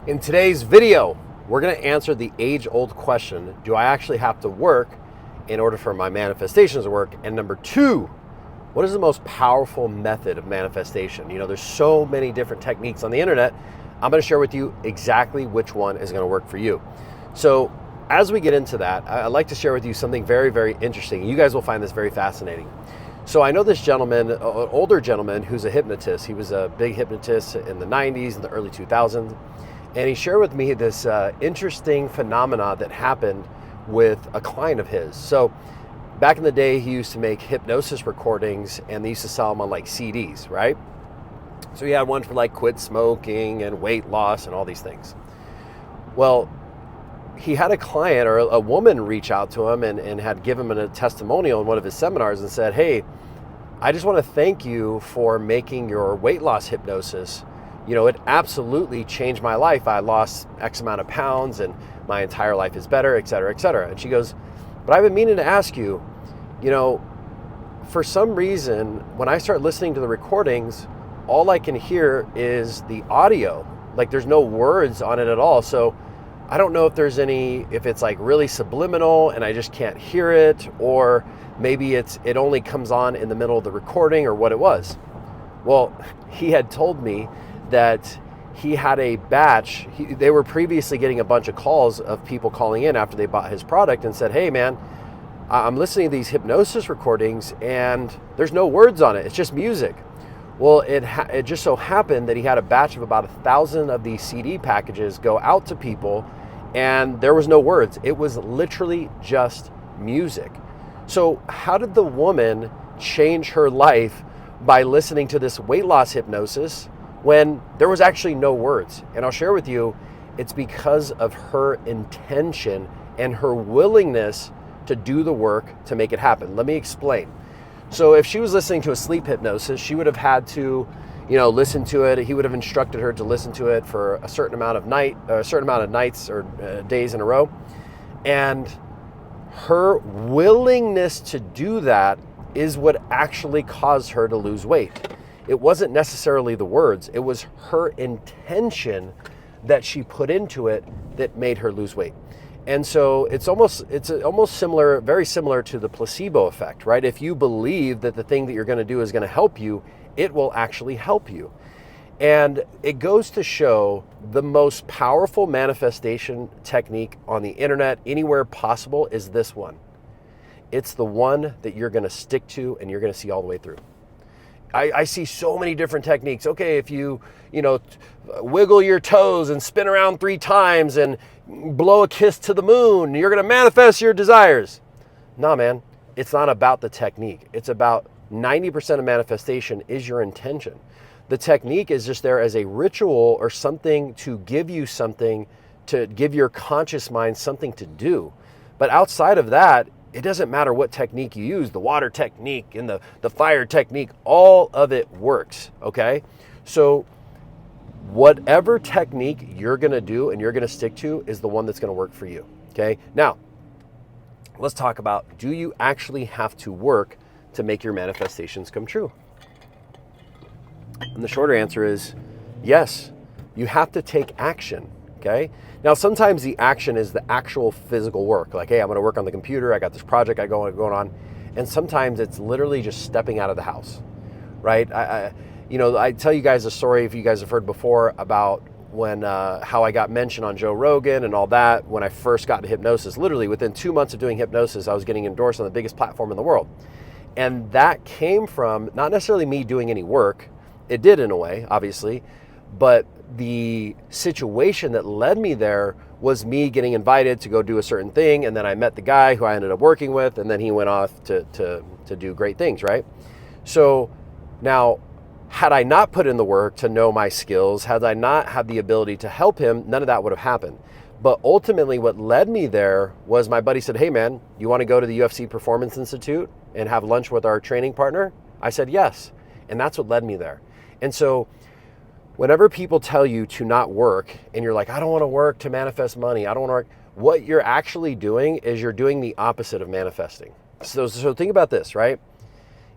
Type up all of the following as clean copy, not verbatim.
In today's video, we're going to answer the age-old question, do I actually have to work in order for my manifestations to work? And number two, what is the most powerful method of manifestation? You know, there's so many different techniques on the internet. I'm going to share with you exactly which one is going to work for you. So as we get into that, I'd like to share with you something very, very interesting. You guys will find this very fascinating. So I know this gentleman, an older gentleman who's a hypnotist. He was a big hypnotist in the 90s and the early 2000s. And he shared with me this interesting phenomena that happened with a client of his. So back in the day, he used to make hypnosis recordings and they used to sell them on like CDs, right? So he had one for like quit smoking and weight loss and all these things. Well, he had a client or a woman reach out to him and had given him a testimonial in one of his seminars and said, hey, I just want to thank you for making your weight loss hypnosis. You know, it absolutely changed my life. I lost X amount of pounds and my entire life is better, et cetera, et cetera. And she goes, but I've been meaning to ask you, you know, for some reason, when I start listening to the recordings, all I can hear is the audio. Like there's no words on it at all. So I don't know if there's if it's like really subliminal and I just can't hear it, or maybe it only comes on in the middle of the recording or what it was. Well, he had told me that he had a batch. They were previously getting a bunch of calls of people calling in after they bought his product and said, hey man, I'm listening to these hypnosis recordings and there's no words on it. It's just music. Well, it just so happened that he had a batch of about 1,000 of these CD packages go out to people and there was no words. It was literally just music. So how did the woman change her life by listening to this weight loss hypnosis when there was actually no words? And I'll share with you, it's because of her intention and her willingness to do the work to make it happen. Let me explain. So if she was listening to a sleep hypnosis, she would have had to, you know, listen to it. He would have instructed her to listen to it for a certain amount of nights or days in a row. And her willingness to do that is what actually caused her to lose weight. It wasn't necessarily the words, it was her intention that she put into it that made her lose weight. And so it's almost similar, very similar to the placebo effect, right? If you believe that the thing that you're going to do is going to help you, it will actually help you. And it goes to show the most powerful manifestation technique on the internet, anywhere possible, is this one. It's the one that you're going to stick to and you're going to see all the way through. I see so many different techniques. Okay, if you wiggle your toes and spin around 3 times and blow a kiss to the moon, you're going to manifest your desires. Nah, man, it's not about the technique. It's about 90% of manifestation is your intention. The technique is just there as a ritual or something to give you something, to give your conscious mind something to do. But outside of that, it doesn't matter what technique you use, the water technique and the fire technique, all of it works, okay? So whatever technique you're gonna do and you're gonna stick to is the one that's gonna work for you, okay? Now, let's talk about, do you actually have to work to make your manifestations come true? And the shorter answer is yes, you have to take action, okay? Now, sometimes the action is the actual physical work. Like, hey, I'm gonna work on the computer. I got this project going on. And sometimes it's literally just stepping out of the house, right? I tell you guys a story, if you guys have heard before, about when how I got mentioned on Joe Rogan and all that when I first got into hypnosis. Literally within 2 months of doing hypnosis, I was getting endorsed on the biggest platform in the world. And that came from not necessarily me doing any work. It did in a way, obviously, but the situation that led me there was me getting invited to go do a certain thing, and then I met the guy who I ended up working with, and then he went off to do great things, right? So now, had I not put in the work to know my skills, had I not had the ability to help him, none of that would have happened. But ultimately what led me there was my buddy said, hey man, you want to go to the UFC Performance Institute and have lunch with our training partner? I said yes, and that's what led me there. And so whenever people tell you to not work and you're like, I don't want to work to manifest money, I don't want to work, what you're actually doing is you're doing the opposite of manifesting. So think about this, right?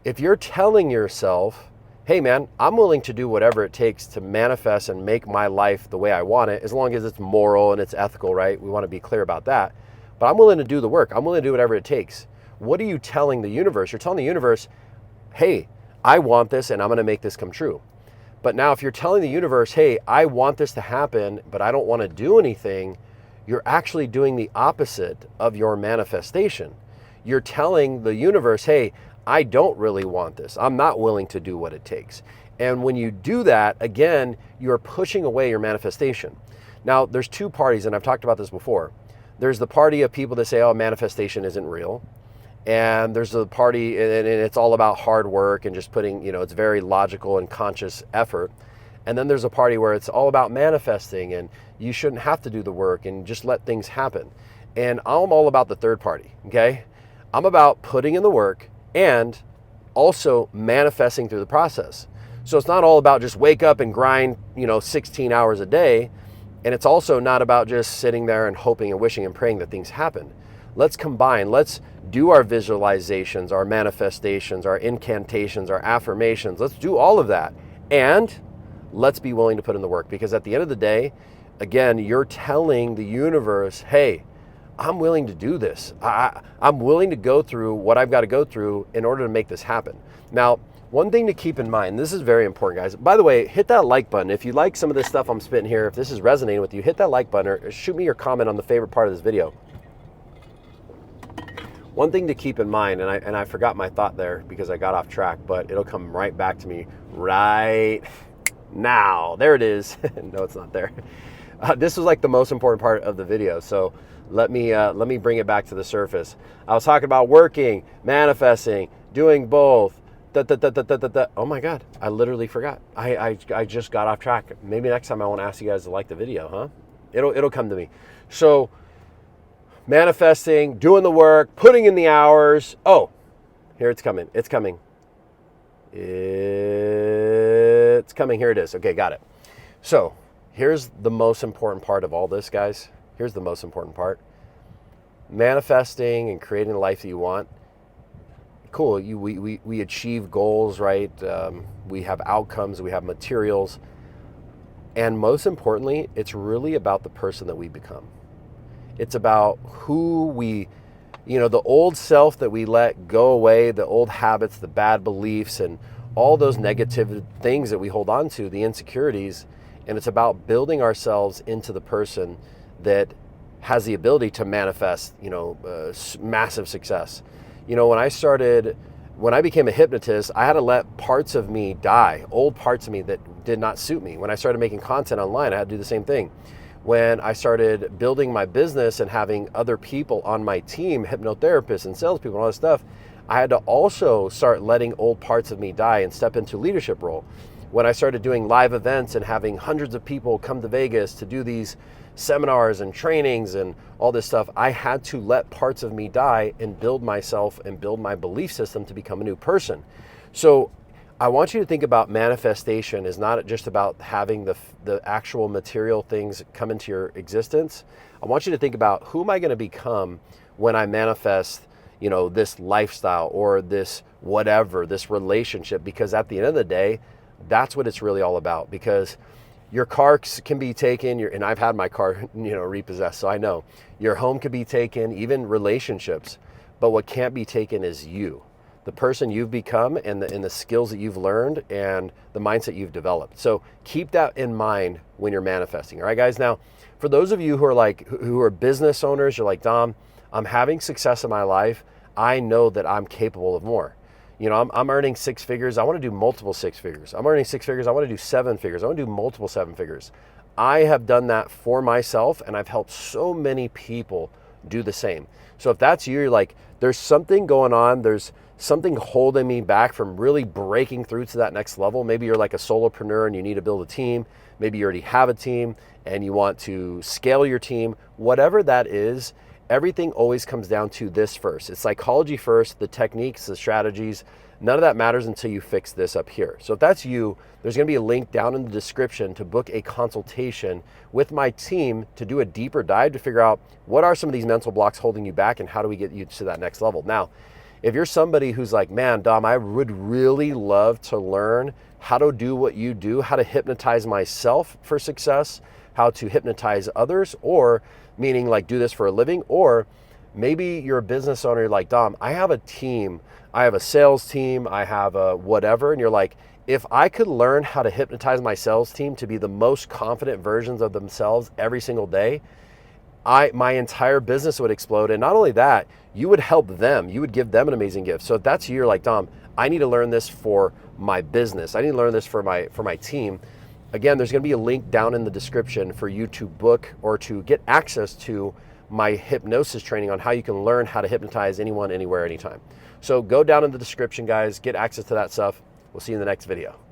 If you're telling yourself hey man, I'm willing to do whatever it takes to manifest and make my life the way I want it, as long as it's moral and it's ethical, right? We want to be clear about that. But I'm willing to do the work. I'm willing to do whatever it takes. What are you telling the universe? You're telling the universe, hey, I want this and I'm going to make this come true. But now if you're telling the universe, hey, I want this to happen, but I don't want to do anything, you're actually doing the opposite of your manifestation. You're telling the universe, hey, I don't really want this. I'm not willing to do what it takes. And when you do that, again, you're pushing away your manifestation. Now, there's two parties, and I've talked about this before. There's the party of people that say, oh, manifestation isn't real. And there's the party, and it's all about hard work and just putting, it's very logical and conscious effort. And then there's a party where it's all about manifesting and you shouldn't have to do the work and just let things happen. And I'm all about the third party, okay? I'm about putting in the work and also manifesting through the process. So it's not all about just wake up and grind, 16 hours a day. And it's also not about just sitting there and hoping and wishing and praying that things happen. Let's combine, let's do our visualizations, our manifestations, our incantations, our affirmations. Let's do all of that. And let's be willing to put in the work, because at the end of the day, again, you're telling the universe, hey, I'm willing to do this. I'm willing to go through what I've got to go through in order to make this happen. Now, one thing to keep in mind, this is very important, guys. By the way, hit that like button. If you like some of this stuff I'm spitting here, if this is resonating with you, hit that like button or shoot me your comment on the favorite part of this video. One thing to keep in mind, and I forgot my thought there because I got off track, but it'll come right back to me right now. There it is. No, it's not there. This was like the most important part of the video, so let me bring it back to the surface. I was talking about working, manifesting, doing both. Oh my God, I literally forgot. I just got off track. Maybe next time I won't ask you guys to like the video, huh? It'll come to me. So manifesting, doing the work, putting in the hours. Oh, here it's coming. It's coming. It's coming. Here it is. Okay, got it. So here's the most important part of all this, guys. Here's the most important part. Manifesting and creating the life that you want. Cool. We achieve goals, right? We have outcomes. We have materials. And most importantly, it's really about the person that we become. It's about who we, the old self that we let go away, the old habits, the bad beliefs, and all those negative things that we hold on to, the insecurities. And it's about building ourselves into the person that has the ability to manifest, massive success. When I became a hypnotist, I had to let parts of me die, old parts of me that did not suit me. When I started making content online, I had to do the same thing. When I started building my business and having other people on my team, hypnotherapists and salespeople and all that stuff, I had to also start letting old parts of me die and step into leadership role. When I started doing live events and having hundreds of people come to Vegas to do these seminars and trainings and all this stuff, I had to let parts of me die and build myself and build my belief system to become a new person. So I want you to think about manifestation is not just about having the actual material things come into your existence. I want you to think about, who am I going to become when I manifest, this lifestyle or this whatever, this relationship? Because at the end of the day, that's what it's really all about. Because your car can be taken, and I've had my car, repossessed, so I know. Your home could be taken, even relationships. But what can't be taken is you. The person you've become and the skills that you've learned and the mindset you've developed. So keep that in mind when you're manifesting. All right, guys. Now, for those of you who are business owners, you're like, Dom, I'm having success in my life. I know that I'm capable of more. I'm earning 6 figures. I want to do multiple 6 figures. I'm earning 6 figures. I want to do 7 figures. I want to do multiple 7 figures. I have done that for myself, and I've helped so many people do the same. So if that's you, you're like, there's something going on. There's something holding me back from really breaking through to that next level. Maybe you're like a solopreneur and you need to build a team. Maybe you already have a team and you want to scale your team. Whatever that is, everything always comes down to this first. It's psychology first, the techniques, the strategies. None of that matters until you fix this up here. So if that's you, there's going to be a link down in the description to book a consultation with my team to do a deeper dive to figure out what are some of these mental blocks holding you back and how do we get you to that next level. Now, If you're somebody who's like, man, Dom, I would really love to learn how to do what you do, how to hypnotize myself for success, how to hypnotize others, or meaning like do this for a living, or maybe you're a business owner, you're like, Dom, I have a team, I have a sales team, I have a whatever, and you're like, if I could learn how to hypnotize my sales team to be the most confident versions of themselves every single day, my entire business would explode. And not only that, you would help them, you would give them an amazing gift. So if that's you, you're like, Dom, I need to learn this for my business, I need to learn this for my team. Again, there's going to be a link down in the description for you to book or to get access to my hypnosis training on how you can learn how to hypnotize anyone, anywhere, anytime. So go down in the description, guys, get access to that stuff. We'll see you in the next video.